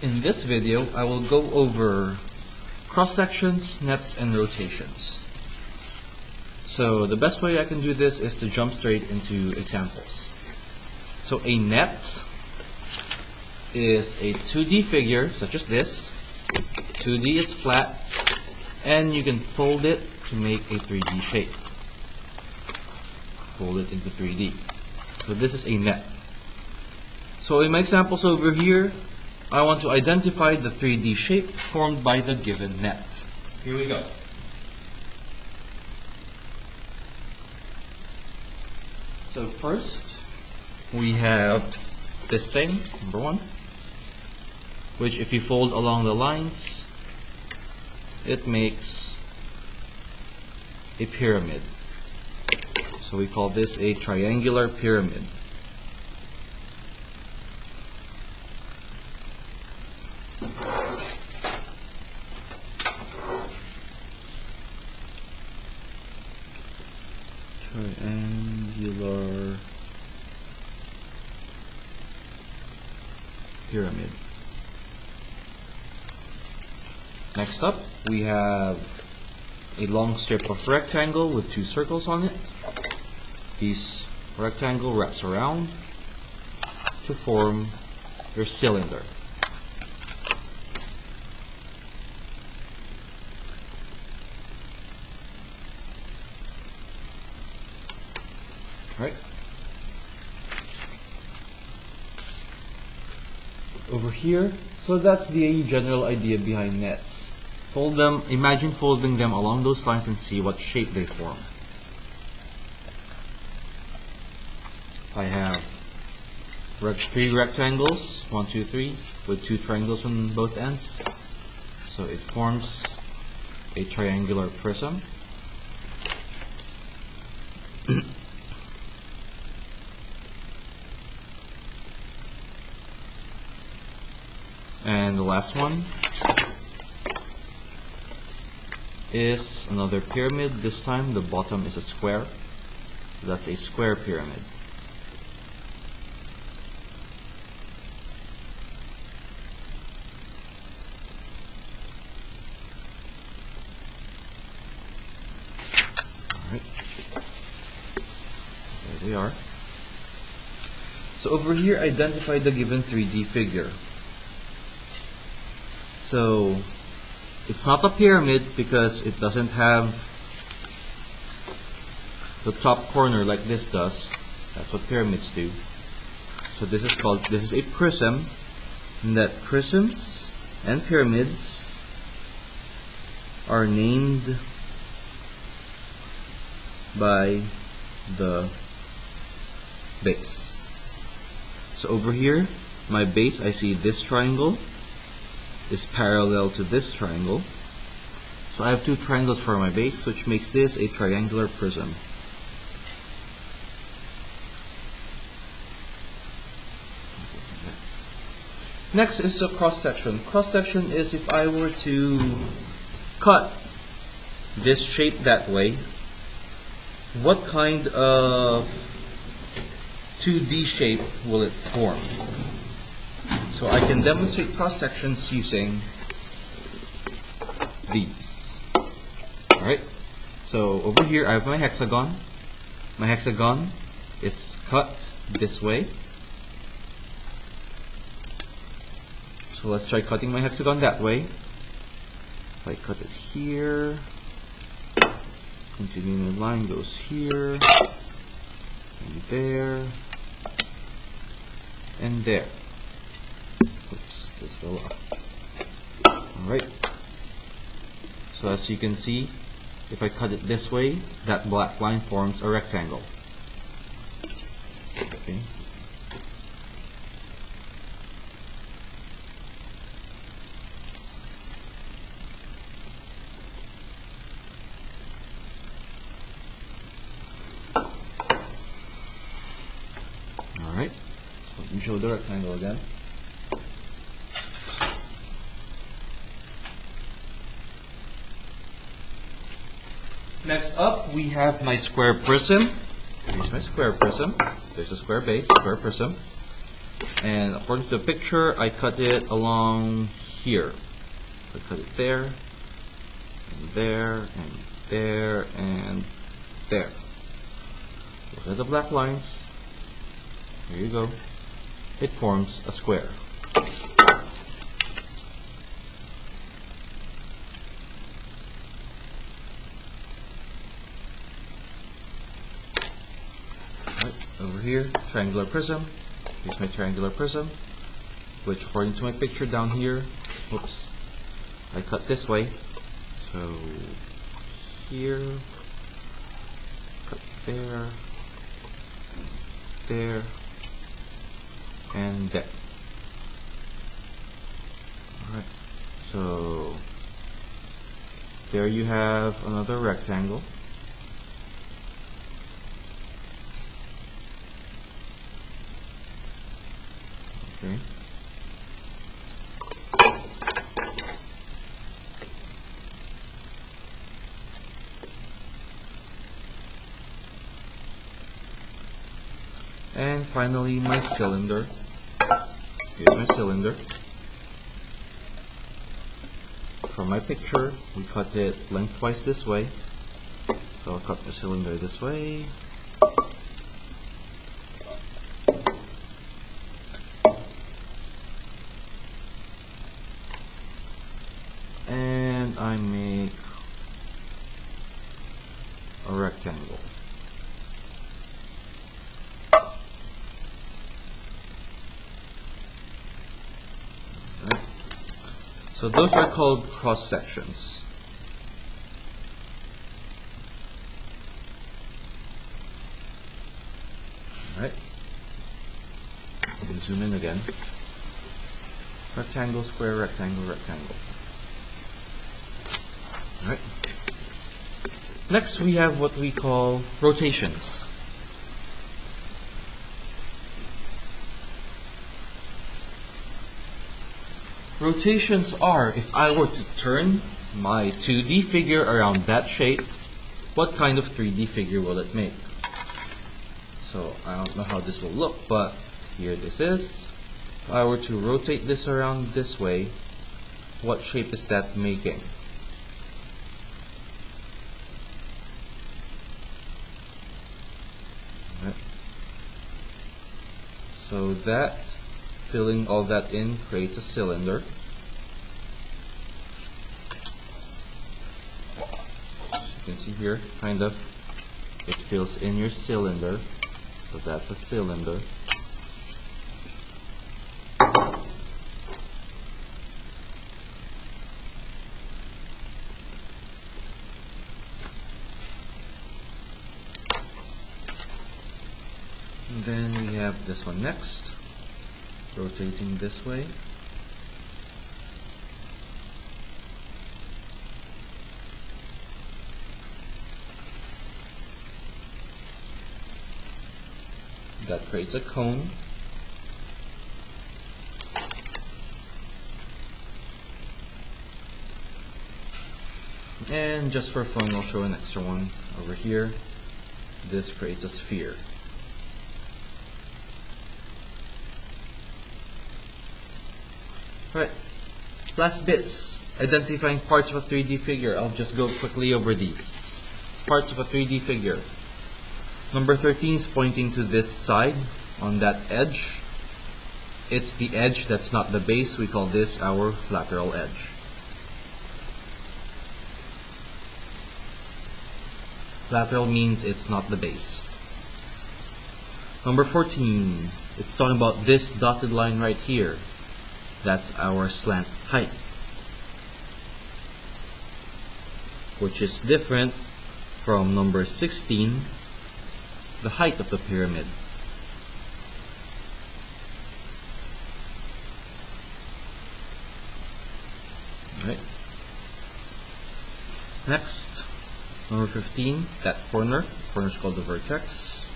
In this video, I will go over cross-sections, nets, and rotations. So the best way I can do this is to jump straight into examples. So a net is a 2D figure, such as this. 2D is flat, and you can fold it to make a 3D shape. Fold it into 3D. So this is a net. So in my examples over here, I want to identify the 3D shape formed by the given net. Here we go. So first, we have this thing, number one, which if you fold along the lines, it makes a pyramid. So we call this a triangular pyramid. Triangular pyramid. Next up, we have a long strip of rectangle with two circles on it. This rectangle wraps around to form your cylinder. Right. Over here, so that's the general idea behind nets. Fold them, imagine folding them along those lines and see what shape they form. I have three rectangles, 1, 2, 3, with two triangles on both ends. So it forms a triangular prism. And the last one is another pyramid. This time the bottom is a square. That's a square pyramid. Alright. There we are. So over here, identify the given 3D figure. So it's not a pyramid because it doesn't have the top corner like this does. That's what pyramids do. So this is a prism, and that prisms and pyramids are named by the base. So over here, my base, I see this triangle is parallel to this triangle. So I have two triangles for my base, which makes this a triangular prism. Next is a cross-section. Cross-section is if I were to cut this shape that way, what kind of 2D shape will it form? So I can demonstrate cross-sections using these. Alright, so over here I have my hexagon. My hexagon is cut this way. So let's try cutting my hexagon that way. If I cut it here, continuing the line goes here, and there, and there. Oops, this fell off. Alright. So as you can see, if I cut it this way, that black line forms a rectangle. Okay. Alright. So let me show the rectangle again. Next up, we have my square prism. Here's my square prism. There's a square base, square prism. And according to the picture, I cut it along here. I cut it there, and there, and there, and there. Look at the black lines. Here you go. It forms a square. Right, over here, triangular prism. Here's my triangular prism, which according to my picture down here, whoops, I cut this way. So here, cut there, there, and there. Alright, so there you have another rectangle. Okay. And finally, my cylinder. Here's my cylinder. From my picture, we cut it lengthwise this way. So I'll cut the cylinder this way. And I make a rectangle. Right. So those are called cross sections. Right. You can zoom in again. Rectangle, square, rectangle, rectangle. Right. Next we have what we call rotations. Rotations are, if I were to turn my 2D figure around that shape, what kind of 3D figure will it make? So I don't know how this will look, but here this is. If I were to rotate this around this way, what shape is that making? So that, filling all that in, creates a cylinder. You can see here, kind of, it fills in your cylinder. So that's a cylinder. And then we have this one next, rotating this way. That creates a cone. And just for fun, I'll show an extra one over here. This creates a sphere. Right, last bits, identifying parts of a 3D figure. I'll just go quickly over these. Parts of a 3D figure. Number 13 is pointing to this side on that edge. It's the edge, that's not the base. We call this our lateral edge. Lateral means it's not the base. Number 14, it's talking about this dotted line right here. That's our slant height, which is different from number 16, the height of the pyramid. Right. Next, number 15, that corner. The corner is called the vertex.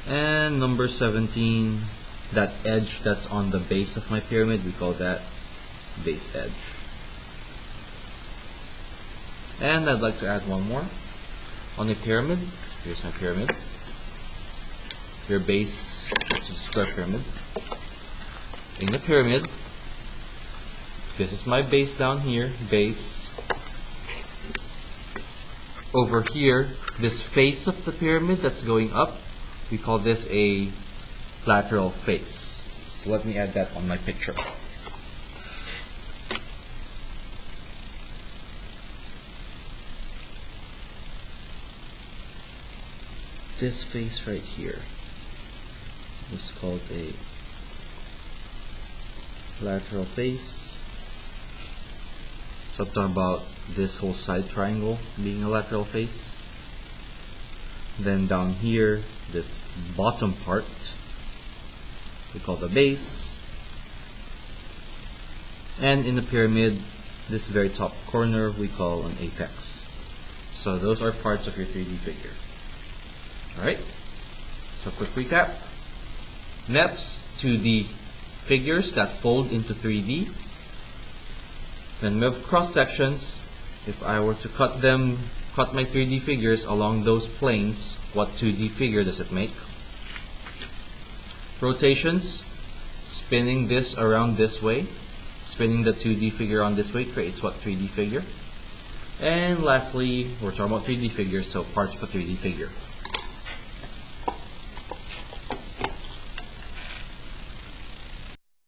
And number 17, that edge that's on the base of my pyramid, we call that base edge. And I'd like to add one more. On a pyramid, here's my pyramid. your base, which is a square pyramid. In the pyramid, this is my base down here, base. Over here, this face of the pyramid that's going up, we call this a lateral face. So let me add that on my picture. This face right here is called a lateral face. So I'm talking about this whole side triangle being a lateral face. Then down here, this bottom part we call the base. And in the pyramid, this very top corner we call an apex. So those are parts of your 3D figure. Alright, so quick recap. Nets, 2D figures that fold into 3D. Then we have cross sections. If I were to cut my 3D figures along those planes, what 2D figure does it make? Rotations, spinning this around this way, spinning the 2D figure on this way creates what 3D figure? And lastly, we're talking about 3D figures, so parts of a 3D figure.